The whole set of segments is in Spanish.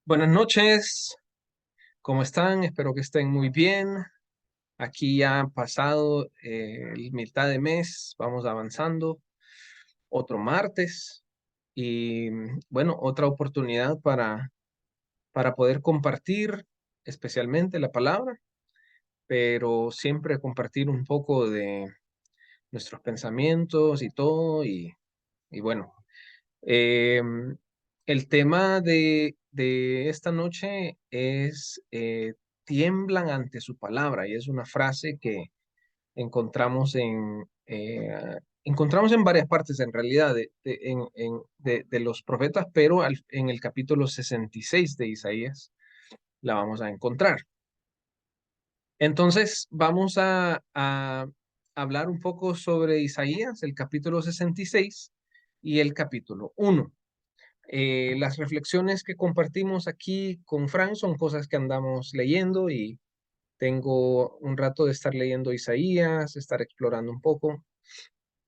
Buenas noches, ¿cómo están? Espero que estén muy bien. Aquí ya ha pasado el mitad de mes, vamos avanzando. Otro martes y bueno, otra oportunidad para poder compartir especialmente la palabra, pero siempre compartir un poco de nuestros pensamientos y todo. Y bueno, Eh, el tema de esta noche es tiemblan ante su palabra y es una frase que encontramos encontramos en varias partes en realidad de los profetas, pero en el capítulo 66 de Isaías la vamos a encontrar. Entonces vamos a hablar un poco sobre Isaías, el capítulo 66 y el capítulo 1. Las reflexiones que compartimos aquí con Frank son cosas que andamos leyendo y tengo un rato de estar leyendo Isaías, estar explorando un poco.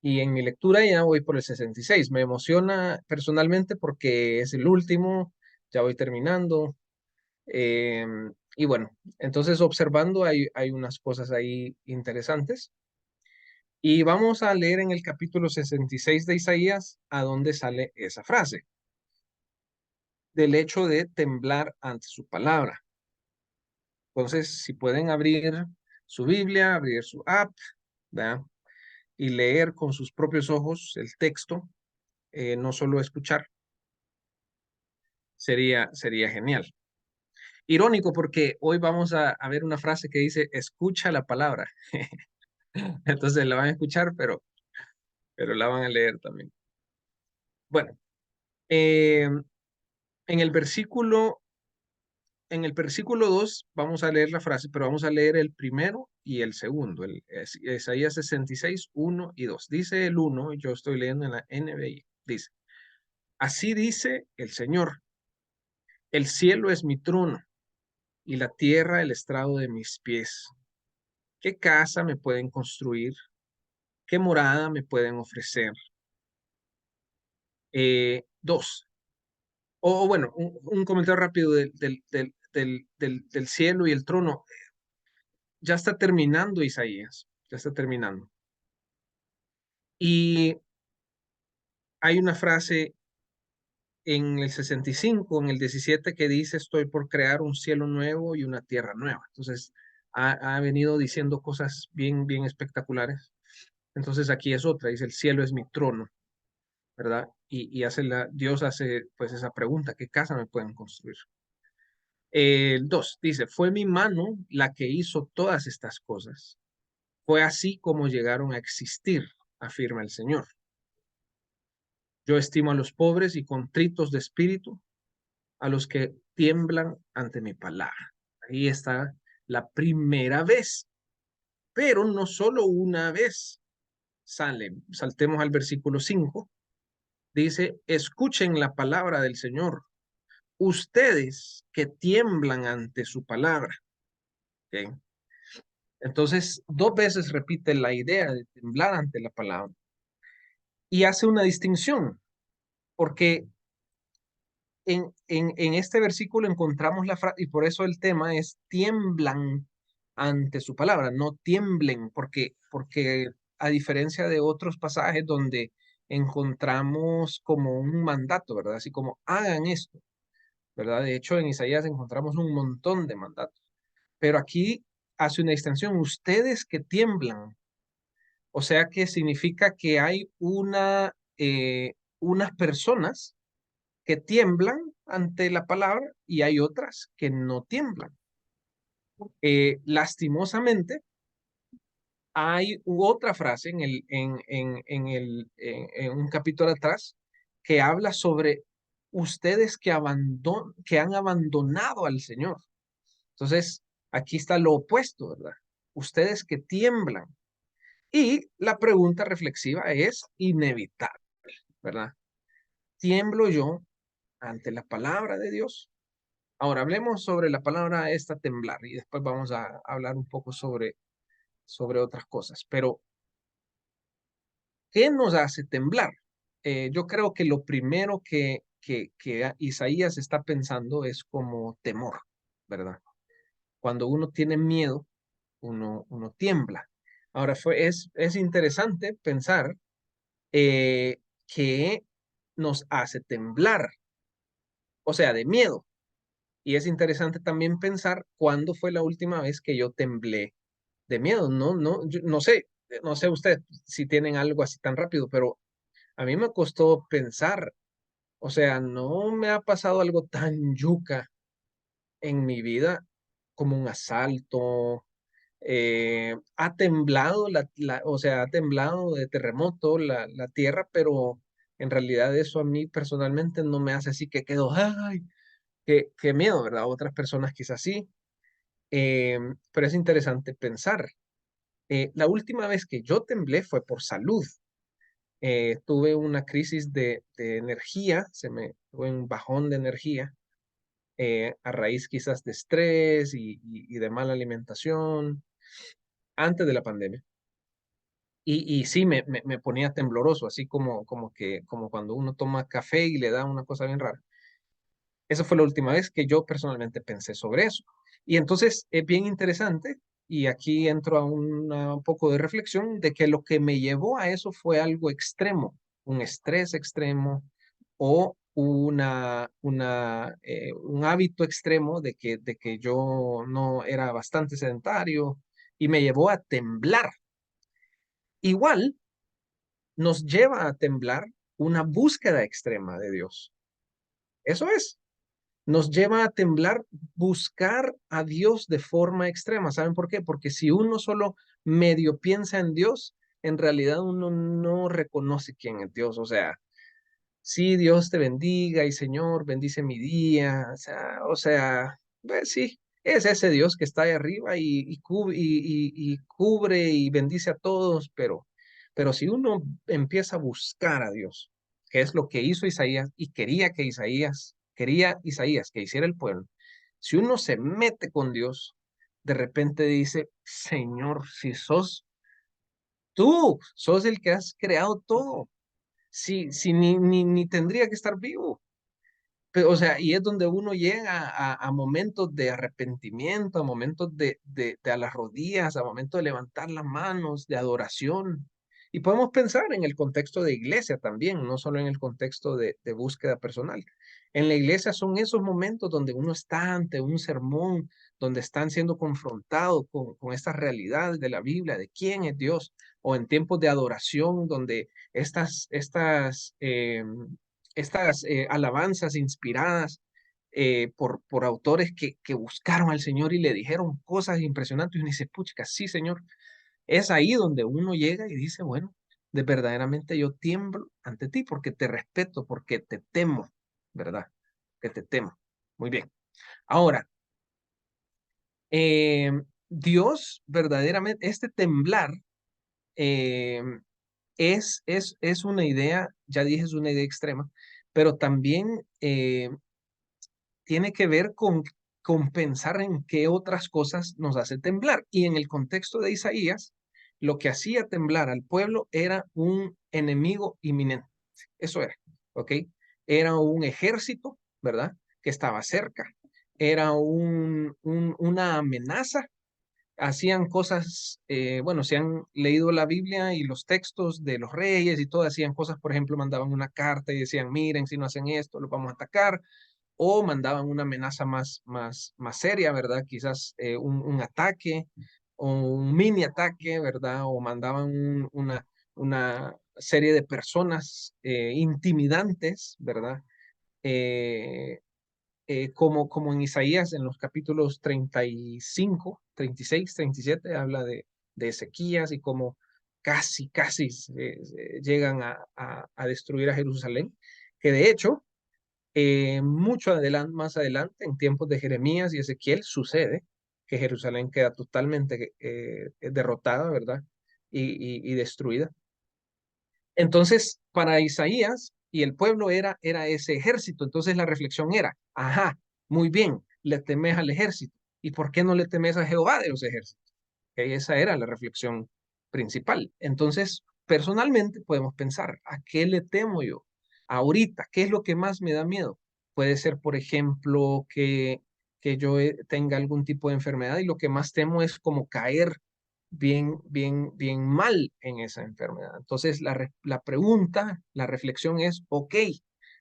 Y en mi lectura ya voy por el 66. Me emociona personalmente porque es el último, ya voy terminando. Eh, y bueno, entonces observando hay unas cosas ahí interesantes. Y vamos a leer en el capítulo 66 de Isaías a dónde sale esa frase del hecho de temblar ante su palabra. Entonces, si pueden abrir su Biblia, abrir su app, ¿verdad? Y leer con sus propios ojos el texto, no solo escuchar, sería genial. Irónico porque hoy vamos a ver una frase que dice, escucha la palabra. Entonces la van a escuchar, pero la van a leer también. Bueno, eh, en el versículo En el versículo 2 vamos a leer la frase, pero vamos a leer el primero y el segundo, Isaías 66, 1 y 2. Dice el 1, yo estoy leyendo en la NBI, dice, así dice el Señor, el cielo es mi trono y la tierra el estrado de mis pies. ¿Qué casa me pueden construir? ¿Qué morada me pueden ofrecer? Dos, o bueno, un comentario rápido del cielo y el trono. Ya está terminando Isaías, ya está terminando. Y hay una frase en el 65, en el 17, que dice, estoy por crear un cielo nuevo y una tierra nueva. Entonces, ha venido diciendo cosas bien espectaculares. Entonces, aquí es otra, dice, el cielo es mi trono, ¿verdad? Y Dios hace pues esa pregunta, ¿qué casa me pueden construir? El 2 dice, fue mi mano la que hizo todas estas cosas. Fue así como llegaron a existir, afirma el Señor. Yo estimo a los pobres y contritos de espíritu, a los que tiemblan ante mi palabra. Ahí está la primera vez, pero no solo una vez saltemos al versículo 5, dice, escuchen la palabra del Señor, ustedes que tiemblan ante su palabra. ¿Okay? Entonces, dos veces repite la idea de temblar ante la palabra y hace una distinción, porque en este versículo encontramos la frase, y por eso el tema es tiemblan ante su palabra, no tiemblen, porque a diferencia de otros pasajes donde encontramos como un mandato, ¿verdad? Así como hagan esto, ¿verdad? De hecho, en Isaías encontramos un montón de mandatos, pero aquí hace una distinción, ustedes que tiemblan, o sea que significa que hay unas personas que tiemblan ante la palabra y hay otras que no tiemblan. Lastimosamente, hay otra frase en un capítulo atrás que habla sobre ustedes que han abandonado al Señor. Entonces, aquí está lo opuesto, ¿verdad? Ustedes que tiemblan. Y la pregunta reflexiva es inevitable, ¿verdad? ¿Tiemblo yo ante la palabra de Dios? Ahora hablemos sobre la palabra esta temblar y después vamos a hablar un poco sobre otras cosas. Pero, ¿qué nos hace temblar? Yo creo que lo primero que Isaías está pensando es como temor, ¿verdad? Cuando uno tiene miedo, uno tiembla. Ahora, es interesante pensar que nos hace temblar, o sea, de miedo. Y es interesante también pensar cuándo fue la última vez que yo temblé de miedo. No sé usted si tienen algo así tan rápido, pero a mí me costó pensar, o sea, no me ha pasado algo tan yuca en mi vida como un asalto. Ha temblado, o sea, ha temblado de terremoto la tierra, pero en realidad eso a mí personalmente no me hace así que quedo, ay, qué miedo, ¿verdad? Otras personas quizás sí. Pero es interesante pensar. La última vez que yo temblé fue por salud. Tuve una crisis de energía, tuve un bajón de energía a raíz quizás de estrés y de mala alimentación antes de la pandemia. Y sí, me ponía tembloroso, así como cuando uno toma café y le da una cosa bien rara. Esa fue la última vez que yo personalmente pensé sobre eso. Y entonces es bien interesante, y aquí entro a un poco de reflexión, de que lo que me llevó a eso fue algo extremo, un estrés extremo o un hábito extremo de que yo no era bastante sedentario y me llevó a temblar. Igual nos lleva a temblar una búsqueda extrema de Dios. Eso es, nos lleva a temblar buscar a Dios de forma extrema. ¿Saben por qué? Porque si uno solo medio piensa en Dios, en realidad uno no reconoce quién es Dios. O sea, sí, Dios te bendiga y Señor, bendice mi día. O sea, pues sí, es ese Dios que está ahí arriba y cubre y bendice a todos, pero si uno empieza a buscar a Dios, que es lo que hizo Isaías y quería Isaías que hiciera el pueblo, si uno se mete con Dios, de repente dice, Señor, si sos el que has creado todo, si ni tendría que estar vivo. Pero, o sea, y es donde uno llega a momentos de arrepentimiento, a momentos de a las rodillas, a momentos de levantar las manos, de adoración. Y podemos pensar en el contexto de iglesia también, no solo en el contexto de búsqueda personal. En la iglesia son esos momentos donde uno está ante un sermón, donde están siendo confrontados con estas realidades de la Biblia, de quién es Dios, o en tiempos de adoración, donde estas alabanzas inspiradas por autores que buscaron al Señor y le dijeron cosas impresionantes. Y uno dice, puchica, sí, Señor. Es ahí donde uno llega y dice, bueno, de verdaderamente yo tiemblo ante ti porque te respeto, porque te temo, ¿verdad? Que te temo. Muy bien. Ahora, eh, Dios verdaderamente, este temblar eh, es una idea, ya dije, es una idea extrema, pero también tiene que ver con pensar en qué otras cosas nos hace temblar. Y en el contexto de Isaías, lo que hacía temblar al pueblo era un enemigo inminente. Eso era, ¿ok? Era un ejército, ¿verdad? Que estaba cerca. Era una amenaza. Hacían cosas, bueno, si han leído la Biblia y los textos de los reyes y todo, hacían cosas, por ejemplo, mandaban una carta y decían, miren, si no hacen esto, los vamos a atacar, o mandaban una amenaza más seria, ¿verdad? Quizás un ataque o un mini ataque, ¿verdad? O mandaban una serie de personas intimidantes, ¿verdad? Eh, como en Isaías, en los capítulos 35, 36, 37, habla de Ezequías y cómo casi llegan a destruir a Jerusalén, que de hecho mucho adelante, más adelante, en tiempos de Jeremías y Ezequiel, sucede que Jerusalén queda totalmente derrotada, ¿verdad? Y destruida. Entonces, para Isaías y el pueblo era ese ejército. Entonces la reflexión era, ajá, muy bien, le temes al ejército. ¿Y por qué no le temes a Jehová de los ejércitos? Que esa era la reflexión principal. Entonces, personalmente podemos pensar, ¿a qué le temo yo? ahorita, ¿qué es lo que más me da miedo? Puede ser, por ejemplo, que yo tenga algún tipo de enfermedad y lo que más temo es como caer bien mal en esa enfermedad. Entonces, la pregunta, la reflexión es, ok,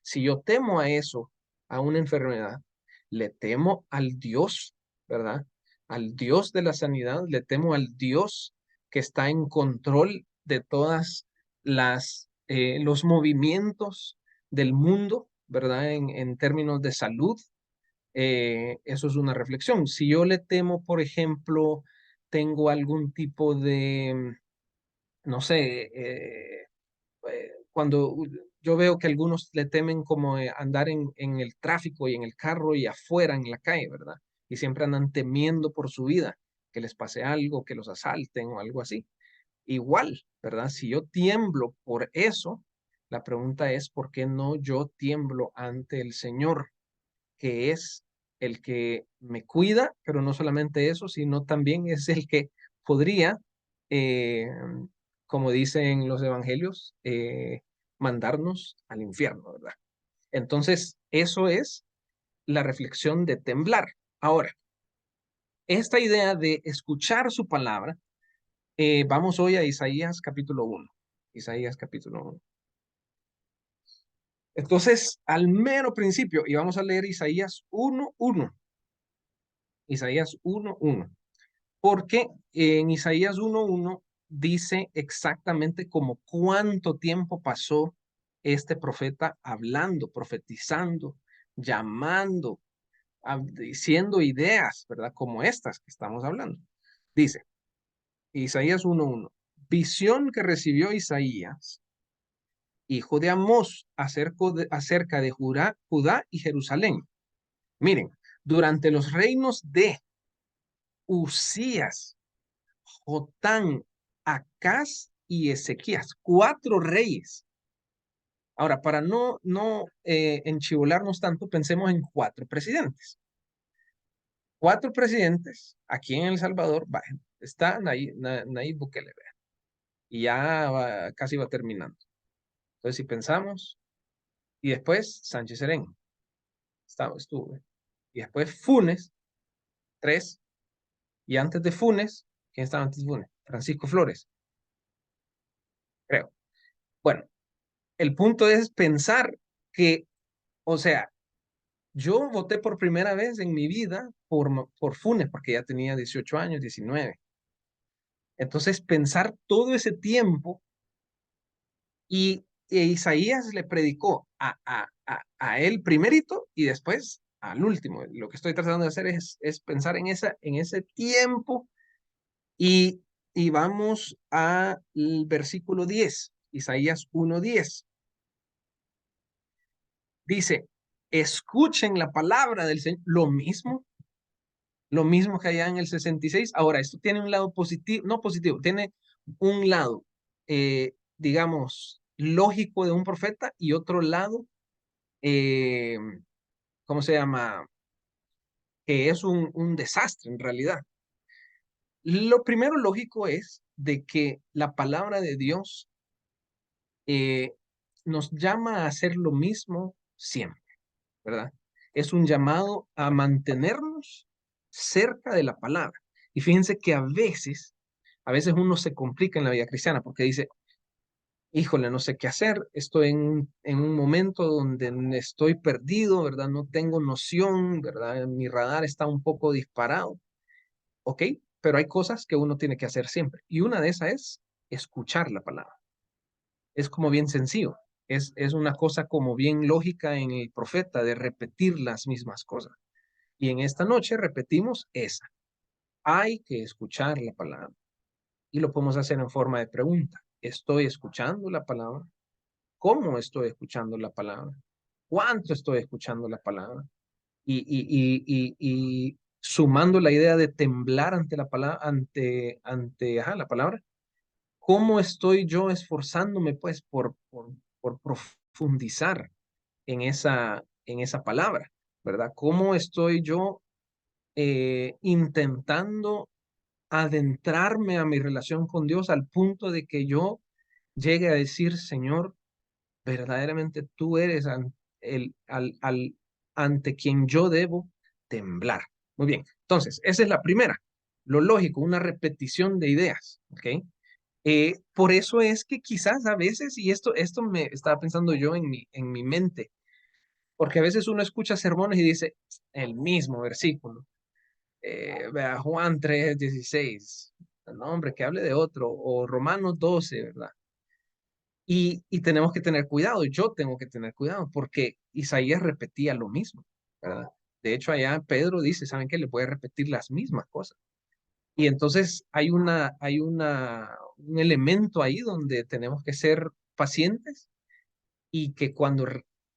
si yo temo a eso, a una enfermedad, le temo al Dios, ¿verdad? Al Dios de la sanidad, le temo al Dios que está en control de todas los movimientos del mundo, ¿verdad? En términos de salud, eso es una reflexión. Si yo le temo, por ejemplo, tengo algún tipo de, no sé, cuando yo veo que algunos le temen como andar en el tráfico y en el carro y afuera en la calle, ¿verdad? Y siempre andan temiendo por su vida, que les pase algo, que los asalten o algo así. Igual, ¿verdad? Si yo tiemblo por eso, la pregunta es, ¿por qué no yo tiemblo ante el Señor, que es el que me cuida, pero no solamente eso, sino también es el que podría, eh, como dicen los evangelios, mandarnos al infierno, ¿verdad? Entonces, eso es la reflexión de temblar. Ahora, esta idea de escuchar su palabra, vamos hoy a Isaías capítulo 1. Isaías capítulo 1. Entonces, al mero principio, y vamos a leer Isaías 1:1. Isaías 1:1. Porque en Isaías 1:1 dice exactamente como cuánto tiempo pasó este profeta hablando, profetizando, llamando, diciendo ideas, ¿verdad? Como estas que estamos hablando. Dice Isaías 1:1, visión que recibió Isaías, hijo de Amós, acerca de Judá y Jerusalén. Miren, durante los reinos de Usías, Jotán, Acaz y Ezequías, 4 reyes. Ahora, para no enchivolarnos tanto, pensemos en 4 presidentes. 4 presidentes aquí en El Salvador, está Nayib Bukele, vea, y ya casi va terminando. Entonces, si pensamos, y después Sánchez Serén, estuvo, y después Funes, 3, y antes de Funes, ¿quién estaba antes de Funes? Francisco Flores, creo. Bueno, el punto es pensar que, o sea, yo voté por primera vez en mi vida por Funes, porque ya tenía 18 años, 19. Entonces, pensar todo ese tiempo y Isaías le predicó a él primerito y después al último. Lo que estoy tratando de hacer es pensar en ese tiempo y, y vamos al versículo 10, Isaías 1:10. Dice, escuchen la palabra del Señor, lo mismo que allá en el 66. Ahora, esto tiene un lado positivo, no positivo, tiene un lado, digamos, lógico de un profeta y otro lado, eh, ¿cómo se llama? Que es un desastre en realidad. Lo primero lógico es de que la palabra de Dios eh, nos llama a hacer lo mismo siempre, ¿verdad? Es un llamado a mantenernos cerca de la palabra. Y fíjense que a veces uno se complica en la vida cristiana porque dice, híjole, no sé qué hacer, estoy en un momento donde estoy perdido, ¿verdad? No tengo noción, ¿verdad? Mi radar está un poco disparado, ¿ok? Pero hay cosas que uno tiene que hacer siempre. Y una de esas es escuchar la palabra. Es como bien sencillo. Es una cosa como bien lógica en el profeta de repetir las mismas cosas. Y en esta noche repetimos esa. Hay que escuchar la palabra. Y lo podemos hacer en forma de pregunta. ¿Estoy escuchando la palabra? ¿Cómo estoy escuchando la palabra? ¿Cuánto estoy escuchando la palabra? Y sumando la idea de temblar ante la palabra, ante la palabra, ¿cómo estoy yo esforzándome pues por profundizar en esa palabra? ¿Verdad? ¿Cómo estoy yo intentando adentrarme a mi relación con Dios al punto de que yo llegue a decir, Señor, verdaderamente tú eres ante quien yo debo temblar. Muy bien, entonces, esa es la primera. Lo lógico, una repetición de ideas, ¿ok? Por eso es que quizás a veces, y esto me estaba pensando yo en mi mente, porque a veces uno escucha sermones y dice el mismo versículo. Vea, Juan 3:16, no, hombre, que hable de otro, o Romanos 12, ¿verdad? Y tenemos que tener cuidado, yo tengo que tener cuidado, porque Isaías repetía lo mismo, ¿verdad? De hecho, allá Pedro dice, ¿saben qué? Le puede repetir las mismas cosas. Y entonces un elemento ahí donde tenemos que ser pacientes y que cuando,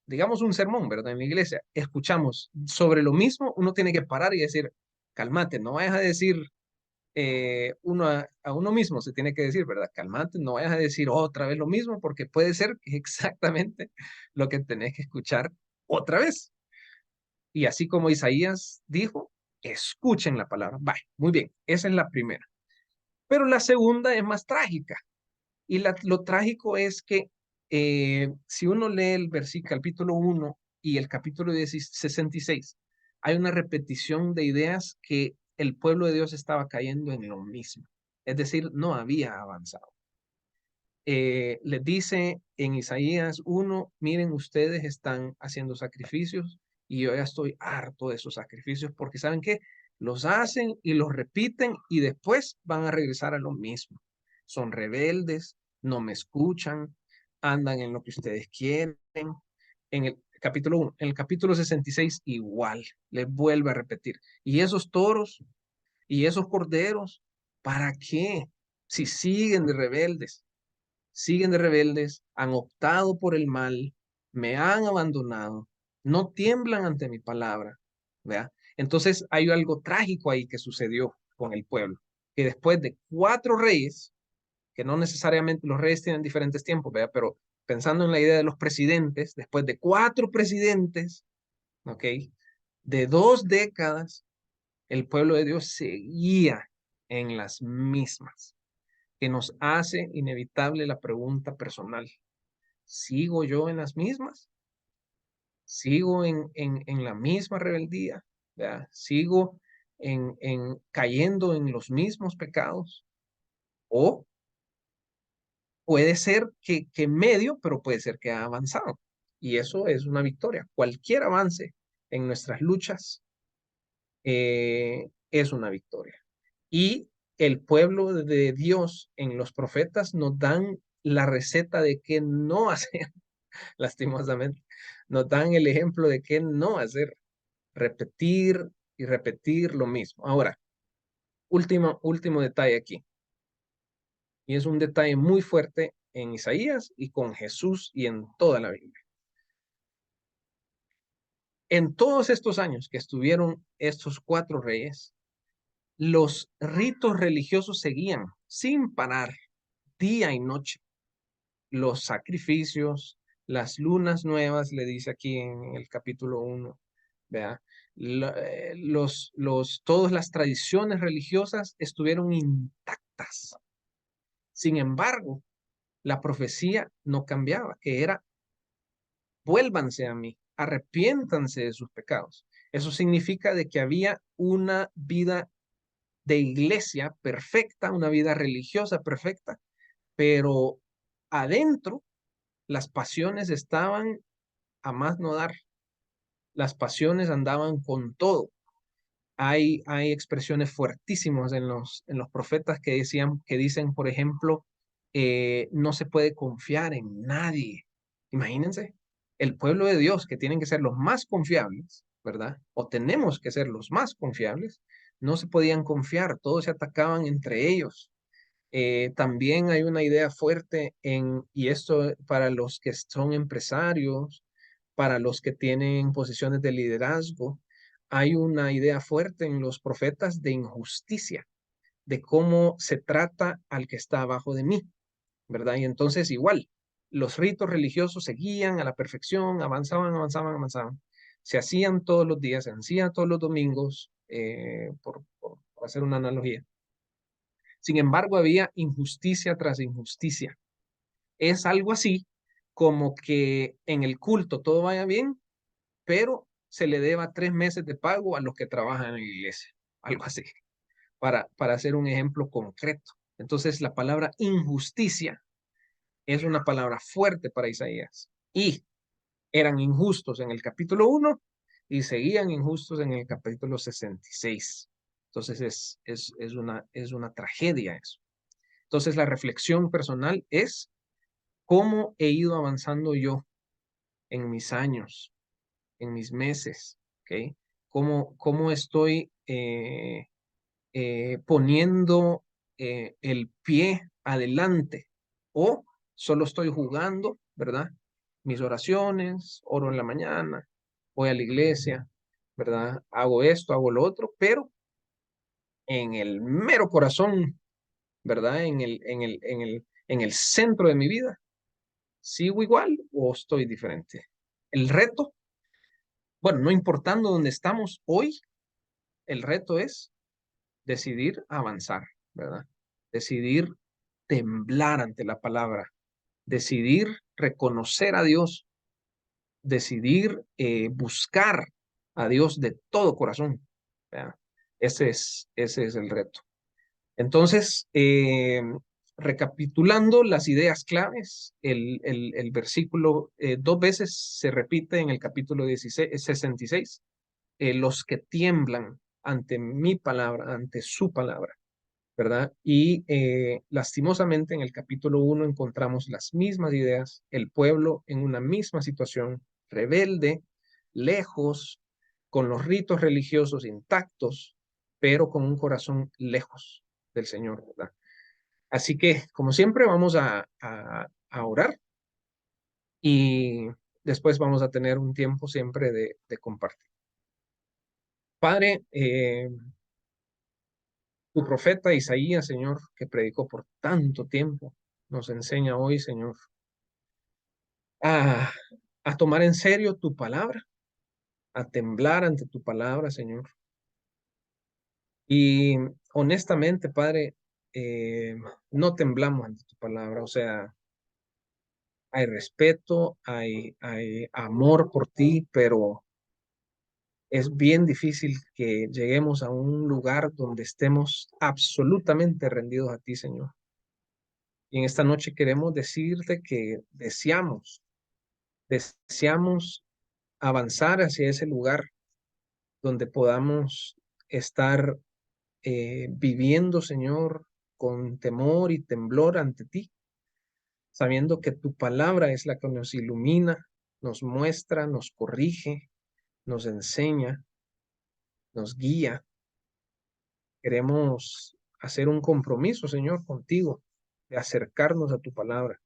digamos un sermón, ¿verdad? En la iglesia, escuchamos sobre lo mismo, uno tiene que parar y decir, cálmate, no vayas a decir uno a uno mismo, se tiene que decir, ¿verdad? Cálmate, no vayas a decir otra vez lo mismo, porque puede ser exactamente lo que tenés que escuchar otra vez. Y así como Isaías dijo, escuchen la palabra. Vale, muy bien, esa es la primera. Pero la segunda es más trágica. Y lo trágico es que si uno lee el versículo, capítulo 1 y el capítulo 66, hay una repetición de ideas que el pueblo de Dios estaba cayendo en lo mismo. Es decir, no había avanzado. Les dice en Isaías 1, miren, ustedes están haciendo sacrificios y yo ya estoy harto de esos sacrificios porque ¿saben qué? Los hacen y los repiten y después van a regresar a lo mismo. Son rebeldes, no me escuchan, andan en lo que ustedes quieren. En el capítulo 1, en el capítulo 66 igual, les vuelve a repetir. Y esos toros y esos corderos, ¿para qué? Si siguen de rebeldes, han optado por el mal, me han abandonado, no tiemblan ante mi palabra, ¿verdad? Entonces hay algo trágico ahí que sucedió con el pueblo, que después de 4 reyes, que no necesariamente los reyes tienen diferentes tiempos, ¿verdad? Pero pensando en la idea de los presidentes, después de 4 presidentes, ¿ok? De 2 décadas, el pueblo de Dios seguía en las mismas, que nos hace inevitable la pregunta personal. ¿Sigo yo en las mismas? ¿Sigo en la misma rebeldía? ¿Verdad? ¿Sigo cayendo en los mismos pecados? ¿O puede ser que medio, pero puede ser que ha avanzado? Y eso es una victoria. Cualquier avance en nuestras luchas es una victoria. Y el pueblo de Dios en los profetas nos dan la receta de qué no hacer, lastimosamente. Nos dan el ejemplo de qué no hacer, repetir y repetir lo mismo. Ahora, último detalle aquí. Y es un detalle muy fuerte en Isaías y con Jesús y en toda la Biblia. En todos estos años que estuvieron estos 4 reyes, los ritos religiosos seguían sin parar, día y noche. Los sacrificios, las lunas nuevas, le dice aquí en el capítulo 1, ¿verdad? Todas las tradiciones religiosas estuvieron intactas. Sin embargo, la profecía no cambiaba, que era, vuélvanse a mí, arrepiéntanse de sus pecados. Eso significa de que había una vida de iglesia perfecta, una vida religiosa perfecta, pero adentro las pasiones estaban a más no dar. Las pasiones andaban con todo. Hay expresiones fuertísimas en los profetas que dicen, por ejemplo, no se puede confiar en nadie. Imagínense, el pueblo de Dios, que tienen que ser los más confiables, ¿verdad? O tenemos que ser los más confiables, no se podían confiar, todos se atacaban entre ellos. También hay una idea fuerte y esto para los que son empresarios, para los que tienen posiciones de liderazgo, hay una idea fuerte en los profetas de injusticia, de cómo se trata al que está abajo de mí, ¿verdad? Y entonces igual, los ritos religiosos seguían a la perfección, avanzaban, avanzaban, avanzaban. Se hacían todos los días, se hacían todos los domingos, por hacer una analogía. Sin embargo, había injusticia tras injusticia. Es algo así como que en el culto todo vaya bien, pero se le deba 3 meses de pago a los que trabajan en la iglesia, algo así, para hacer un ejemplo concreto. Entonces, la palabra injusticia es una palabra fuerte para Isaías. Y eran injustos en el capítulo 1 y seguían injustos en el capítulo 66. Entonces, es una tragedia eso. Entonces, la reflexión personal es cómo he ido avanzando yo en mis años, en mis meses, ¿ok? Cómo estoy poniendo el pie adelante o solo estoy jugando, ¿verdad? Mis oraciones, oro en la mañana, voy a la iglesia, ¿verdad? Hago esto, hago lo otro, pero en el mero corazón, ¿verdad? En el centro de mi vida, ¿sigo igual o estoy diferente? El reto, bueno, no importando dónde estamos hoy, el reto es decidir avanzar, ¿verdad? Decidir temblar ante la palabra, decidir reconocer a Dios, decidir buscar a Dios de todo corazón, ¿verdad? Ese es el reto. Entonces, recapitulando las ideas claves, el versículo 2 veces se repite en el capítulo 16, 66, los que tiemblan ante mi palabra, ante su palabra, ¿verdad? Y lastimosamente en el capítulo 1 encontramos las mismas ideas, el pueblo en una misma situación, rebelde, lejos, con los ritos religiosos intactos, pero con un corazón lejos del Señor, ¿verdad? Así que, como siempre, vamos a orar y después vamos a tener un tiempo siempre de compartir. Padre, tu profeta Isaías, Señor, que predicó por tanto tiempo, nos enseña hoy, Señor, a, a tomar en serio tu palabra, a temblar ante tu palabra, Señor. Y honestamente, Padre, no temblamos ante tu palabra, o sea, hay respeto, hay amor por ti, pero es bien difícil que lleguemos a un lugar donde estemos absolutamente rendidos a ti, Señor. Y en esta noche queremos decirte que deseamos avanzar hacia ese lugar donde podamos estar viviendo, Señor, con temor y temblor ante ti, sabiendo que tu palabra es la que nos ilumina, nos muestra, nos corrige, nos enseña, nos guía. Queremos hacer un compromiso, Señor, contigo, de acercarnos a tu palabra,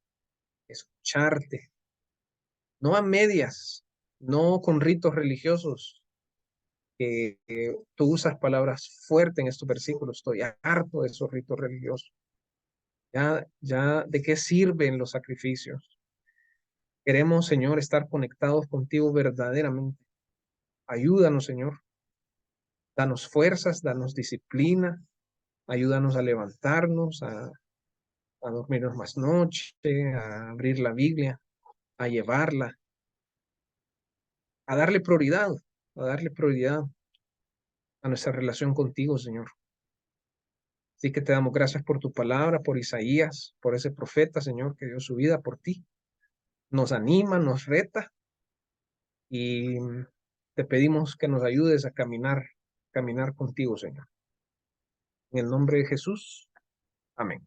escucharte, no a medias, no con ritos religiosos. Tú usas palabras fuertes en estos versículos. Estoy harto de esos ritos religiosos. Ya, ¿de qué sirven los sacrificios? Queremos, Señor, estar conectados contigo verdaderamente. Ayúdanos, Señor. Danos fuerzas, danos disciplina. Ayúdanos a levantarnos, a dormirnos más noche, a abrir la Biblia, a llevarla, a darle prioridad a nuestra relación contigo, Señor. Así que te damos gracias por tu palabra, por Isaías, por ese profeta, Señor, que dio su vida por ti. Nos anima, nos reta y te pedimos que nos ayudes a caminar contigo, Señor. En el nombre de Jesús. Amén.